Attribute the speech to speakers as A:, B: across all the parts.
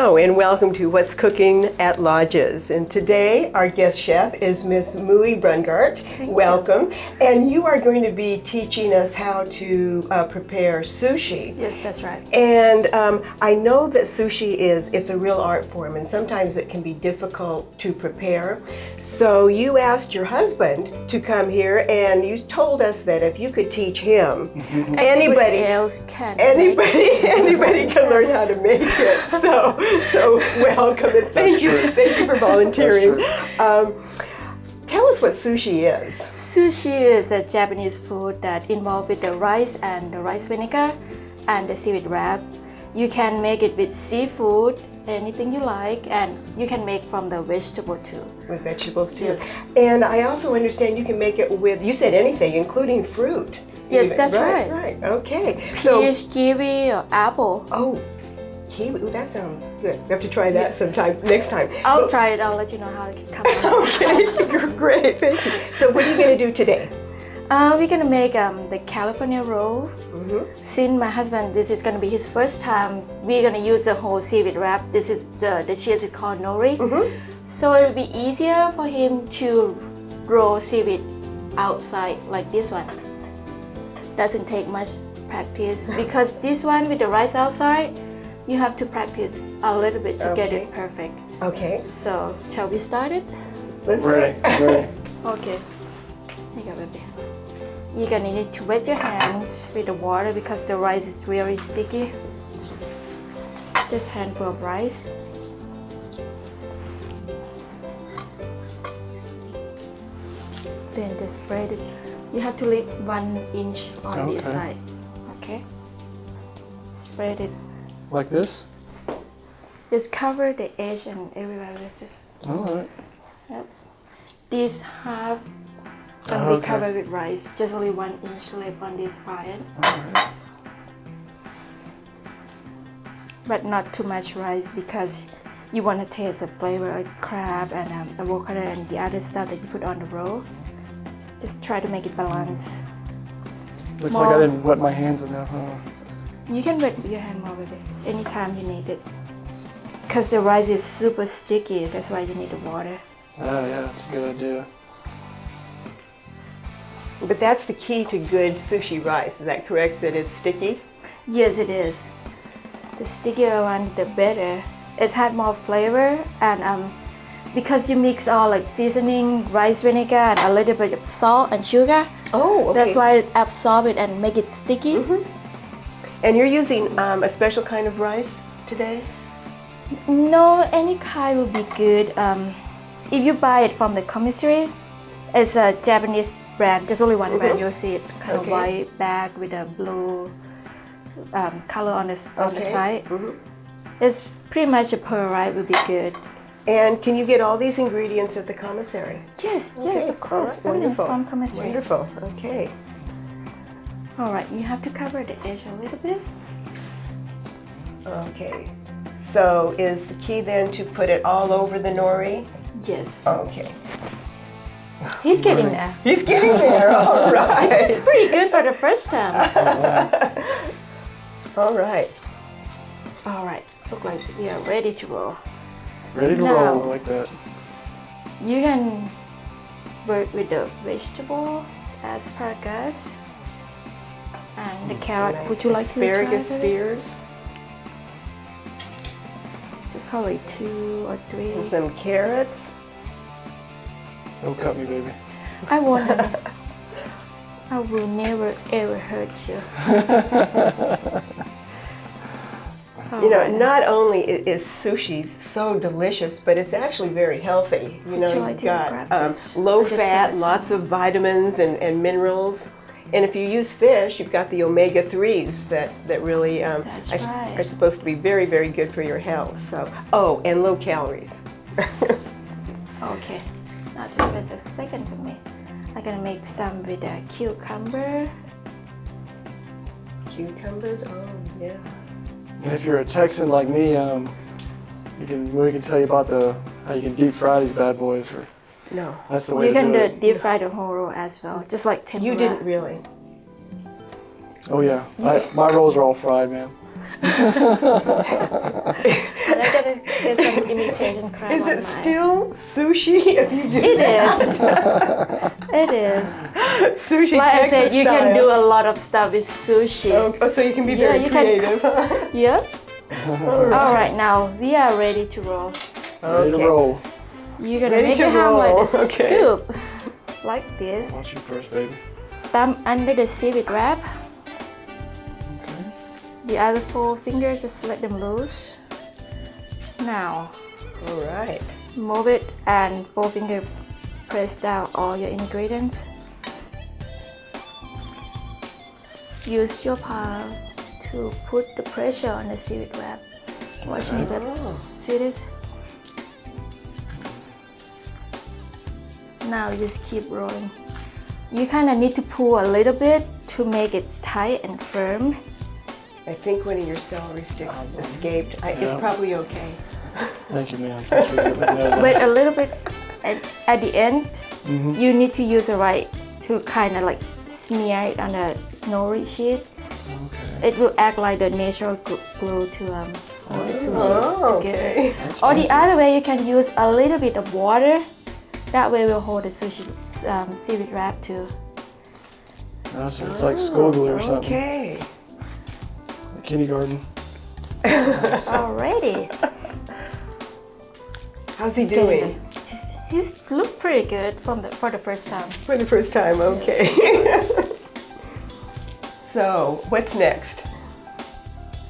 A: Hello and welcome to What's Cooking at Lajes. And today our guest chef is Miss Brungard. Welcome. And you are going to be teaching us how to prepare sushi.
B: Yes, that's right.
A: And I know that sushi it's a real art form, and sometimes it can be difficult to prepare. So you asked your husband to come here, and you told us that if you could teach him, anybody can learn how to make it. So welcome and thank you for volunteering. Tell us what sushi is.
B: Sushi is a Japanese food that involves with the rice and the rice vinegar and the seaweed wrap. You can make it with seafood, anything you like, and you can make from the vegetable too.
A: With vegetables too.
B: Yes.
A: And I also understand you can make it with, you said anything, including fruit.
B: Yes,
A: even.
B: that's
A: Right, okay.
B: Peach, kiwi, or apple.
A: Oh, kiwi, ooh, that sounds good. We have to try that sometime, next time.
B: I'll try it, I'll let you know how it comes out.
A: Okay, great, thank you. So what are you going to do today?
B: We're gonna make the California roll. Since my husband, this is gonna be his first time, we're gonna use the whole seaweed wrap. This is the cheese is called nori. So it'll be easier for him to roll seaweed outside like this one. Doesn't take much practice because this one with the rice outside, you have to practice a little bit to get it perfect.
A: Okay.
B: So shall we start it?
A: Let's start.
C: Ready.
B: Okay. Here you go, baby. You're gonna need to wet your hands with the water because the rice is really sticky. Just a handful of rice. Then just spread it. You have to leave 1 inch on this side. Okay. Spread it.
C: Like this?
B: Just cover the edge and everywhere. Just.
C: Alright.
B: Yep. This half gonna be covered with rice. Just only 1 inch left on this part.
C: Alright.
B: But not too much rice because you want to taste the flavor of crab and avocado and the other stuff that you put on the roll. Just try to make it balanced.
C: Looks like I didn't wet my hands enough, huh?
B: You can wet your hand more with it anytime you need it. Because the rice is super sticky, that's why you need the water.
C: Oh yeah, that's a good idea.
A: But that's the key to good sushi rice, is that correct, that it's sticky?
B: Yes, it is. The stickier one, the better. It's had more flavor, and because you mix all like seasoning, rice vinegar, and a little bit of salt and sugar.
A: Oh, okay.
B: That's why it absorbs it and make it sticky.
A: And you're using a special kind of rice today?
B: No, any kind will be good. If you buy it from the commissary, it's a Japanese brand, just only one brand. You'll see it kind of white bag with a blue color on the side. It's pretty much a pearl rice will be good.
A: And can you get all these ingredients at the commissary?
B: Yes, yes, of course.
A: Right, wonderful.
B: From commissary.
A: Wonderful. Okay.
B: All right, you have to cover the edge a little bit.
A: Okay. So is the key then to put it all over the nori?
B: Yes.
A: Okay.
B: He's getting there.
A: He's getting there. All right.
B: This is pretty good for the first time.
A: All right.
B: All right. Look like we are ready to roll.
C: Ready to
B: Now,
C: roll like that.
B: You can work with the vegetable, asparagus, and the carrot.
A: Nice
B: Would you like to try
A: asparagus
B: it?
A: spears?
B: Just probably 2 or 3.
A: And some carrots.
C: Don't cut me, baby.
B: I won't. I will never ever hurt you.
A: You know, not only is sushi so delicious, but it's actually very healthy. You know, you've got low fat, lots of vitamins and minerals. And if you use fish, you've got the omega-3s that really are supposed to be very, very good for your health. So, and low calories.
B: Okay, now just wait a second for me. I'm gonna make some with a cucumber.
A: Cucumbers? Oh, yeah.
C: And if you're a Texan like me, we can tell you about how you can deep fry these bad boys. Or
A: No.
C: that's the way
B: You
C: to
B: can
C: do it.
B: deep fry the whole roll as well, just like tempura.
A: You didn't really.
C: Oh yeah, my rolls are all fried, man.
B: And I'm gonna get some imitation crab.
A: Is
B: on
A: it
B: mine.
A: still sushi if you do
B: It
A: that?
B: is. It is.
A: Sushi
B: Like I
A: Texas
B: said, you can
A: style.
B: do a lot of stuff with sushi.
A: Oh, so you can be
B: Yeah,
A: very
B: you can-
A: creative.
B: Yep. All right, now we are ready to roll.
C: Ready to
A: Okay.
C: roll.
B: You're gonna
A: Ready
B: make
A: to
B: it have like
A: roll,
B: a
A: okay.
B: scoop, like this.
C: Want you first, baby.
B: Thumb under the seaweed wrap.
C: Okay.
B: The other 4 fingers, just let them loose. Now,
A: All right.
B: move it and 4 finger press down all your ingredients. Use your palm to put the pressure on the seaweed wrap. Watch me, babe.
A: Oh.
B: See this? Now you just keep rolling. You kind of need to pull a little bit to make it tight and firm.
A: I think one of your celery sticks escaped. It's
C: Yeah.
A: probably okay.
C: Thank you, man. Thank you. Let me know that.
B: Wait a little bit at the end. You need to use the right to kind of like smear it on the nori sheet.
C: Okay.
B: It will act like the natural glue to hold the sushi
A: Oh,
B: together.
A: okay.
C: That's
B: Or the
C: fancy.
B: other way, you can use a little bit of water. That way we'll hold the sushi seaweed wrap too.
C: Oh, so it's like school glue or something.
A: Okay.
C: Like kindergarten.
B: Alrighty.
A: How's he doing?
B: He's looked pretty good for the first time.
A: For the first time, okay. So, what's next?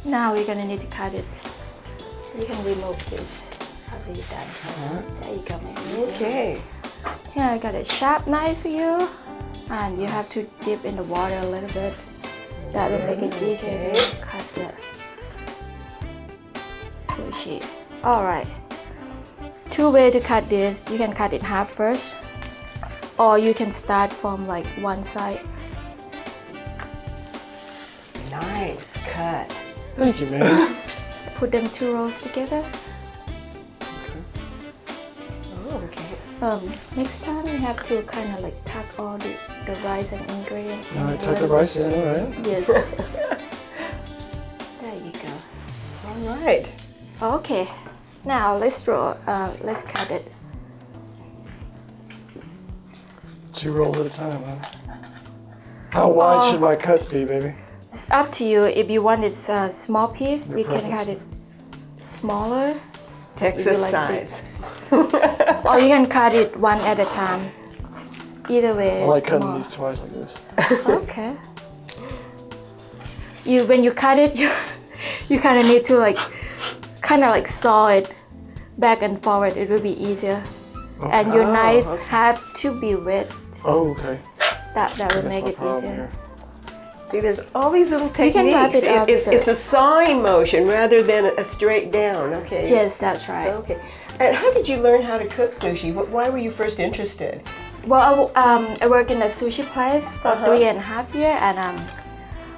B: Now we're gonna need to cut it. You can remove this after you're done. There you go, maybe.
A: Okay.
B: Here I got a sharp knife for you, and you have to dip in the water a little bit. That will make it easier to cut the sushi. All right. 2 ways to cut this. You can cut it in half first, or you can start from like one side.
A: Nice cut.
C: Thank you, man.
B: Put them 2 rolls together.
A: Oh, okay.
B: Next time you have to kind of like tuck all the rice and ingredients.
C: All right,
B: in
C: tuck the
B: one.
C: rice in, all right.
B: Yes. There you go.
A: All right.
B: Okay. Now let's roll. Let's cut it.
C: 2 rolls at a time, huh? How wide should my cuts be, baby?
B: It's up to you. If you want it a small piece,
C: Your
B: you can
C: preference.
B: cut it smaller,
A: Texas
B: like
A: size.
B: or you can cut it one at a time. Either way,
C: I like
B: it's
C: cutting
B: small.
C: these twice like this.
B: Okay. When you cut it, you kind of need to like saw it back and forward. It will be easier. And your
A: Oh,
B: knife
A: okay.
B: have to be wet.
C: Oh, okay.
B: That will
C: That's
B: make
C: my
B: it
C: problem
B: easier.
C: here.
A: See, there's all these little techniques.
B: can wrap it up
A: it's,
B: with
A: it's a sawing motion rather than a straight down. Okay.
B: Yes, that's right.
A: Okay. And how did you learn how to cook sushi? Why were you first interested?
B: Well, I worked in a sushi place for 3.5 years, and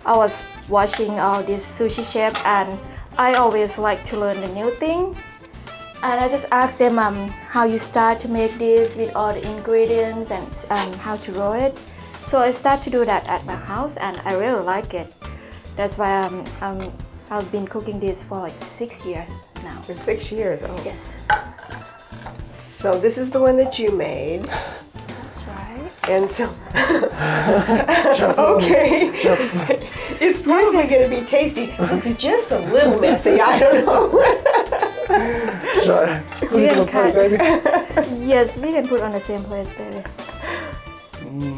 B: I was watching all these sushi chefs, and I always like to learn the new thing. And I just asked them how you start to make this with all the ingredients and how to roll it. So I started to do that at my house, and I really like it. That's why I've been cooking this for like 6 years now.
A: For 6 years. Oh.
B: Yes,
A: So this is the one that you made.
B: that's right.
A: And so, okay, it's probably going to be tasty. It's just a little messy. I don't know.
C: Please don't put it, baby.
B: Yes, we can put on the same plate, baby.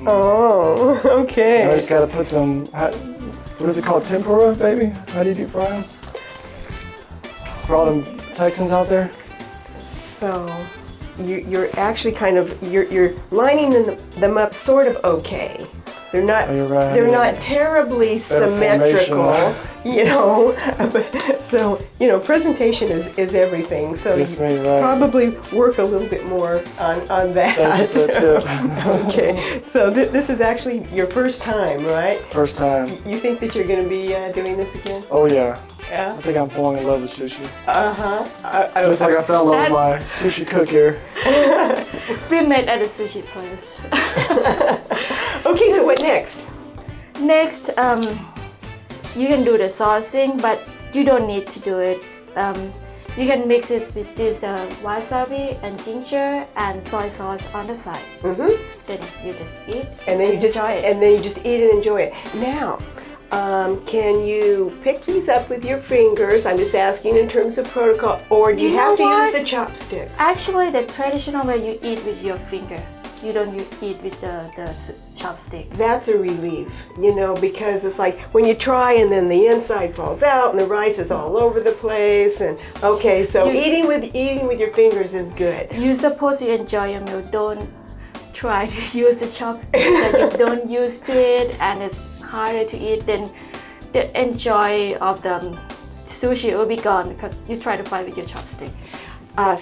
A: Oh,
C: I
A: okay.
C: just gotta put some, what is it called, tempura, baby? How do you deep fry them? For all them Texans out there?
A: So you're actually kind of you're lining them up sort of okay. They're not
C: Oh, you're right.
A: they're not terribly
C: Better
A: symmetrical,
C: formation.
A: you know. So presentation is everything. So
C: Yes,
A: you
C: ma'am, right.
A: probably work a little bit more on that.
C: Thank you for the tip.
A: Okay, so this is actually your first time, right?
C: First time.
A: You think that you're going to be doing this again?
C: Oh yeah. I
A: Yeah.
C: think I'm falling in love with sushi.
A: Just
C: Just like I fell in love with my sushi cook here.
B: We met at a sushi place.
A: Okay, so what next?
B: Next, you can do the saucing, but you don't need to do it. You can mix it with this wasabi and ginger and soy sauce on the side. Then you just eat
A: And then you just
B: enjoy it.
A: and then you just eat and enjoy it. Now, can you pick these up with your fingers? I'm just asking in terms of protocol, or do you,
B: You
A: have to
B: know
A: use
B: what?
A: the chopsticks?
B: Actually, the traditional way you eat with your finger. You don't eat with the chopstick.
A: That's a relief, you know, because it's like when you try and then the inside falls out and the rice is all over the place. And okay, so eating with your fingers is good.
B: You're supposed to enjoy your meal. Don't try to use the chopstick that you don't use to it, and it's harder to eat. Then the enjoy of the sushi will be gone because you try to fight with your chopstick.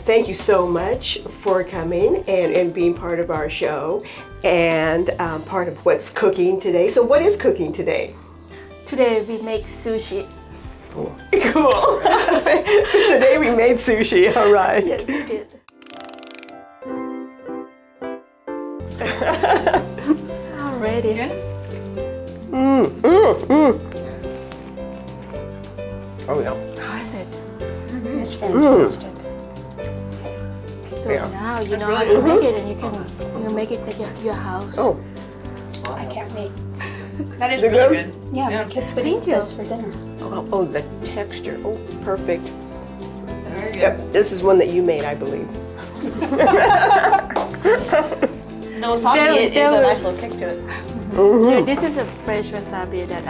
A: Thank you so much for coming and being part of our show and part of what's cooking today. So what is cooking today?
B: Today we make sushi.
A: Cool. Today we made sushi, all right.
B: Yes, we did. Already.
A: Oh yeah.
B: How is it?
D: It's fantastic.
B: So
A: Yeah.
B: now you know how to make it, and you make it at your house.
A: Oh,
D: I can't wait.
E: That is
A: Is it
E: really
A: good?
E: good.
D: Yeah, my kids would eat this for dinner.
A: oh, the texture. Oh, perfect.
E: Very good.
A: Yep, this is one that you made, I believe.
E: The wasabi
B: Very,
E: is a
B: very-
E: nice little kick to it.
B: Yeah, this is a fresh wasabi that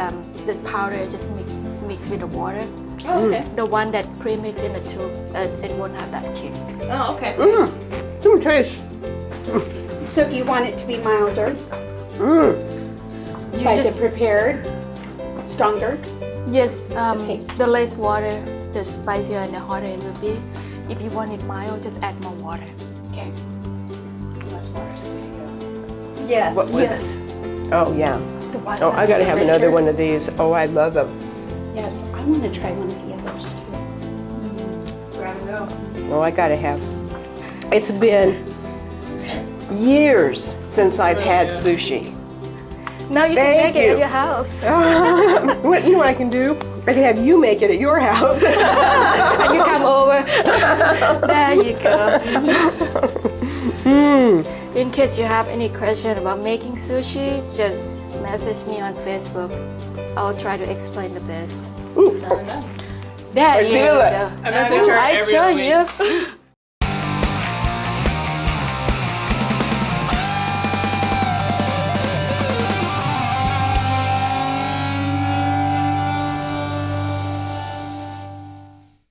B: this powder just mix with the water.
E: Oh, okay.
B: The one that pre-mix in the tube, it won't have that kick.
E: Oh, okay.
A: Taste.
D: So you want it to be milder
B: You
D: by
B: just
D: the prepared, stronger.
B: yes,
D: taste.
B: the less water, the spicier and the hotter it will be. If you want it mild, just add more water.
D: Okay. Less water is good. Yes.
A: What was
B: Yes,
A: Oh yeah.
B: the wasabi.
A: Oh, I gotta have
D: Mustard.
A: another one of these. Oh, I love them.
D: Yes, I want to try one of the others too.
E: Grab and go.
A: Oh, I gotta have. It's been years since I've had sushi.
B: Now you
A: Thank
B: can make it
A: you.
B: at your house.
A: What, you know what I can do? I can have you make it at your house.
B: And you come over. There you go. In case you have any question about making sushi, just message me on Facebook. I'll try to explain the best.
E: Done and done.
B: There
A: I
B: you
A: feel it.
B: go.
E: I'm gonna fix her
B: I
E: every
B: tell
E: other week.
B: you.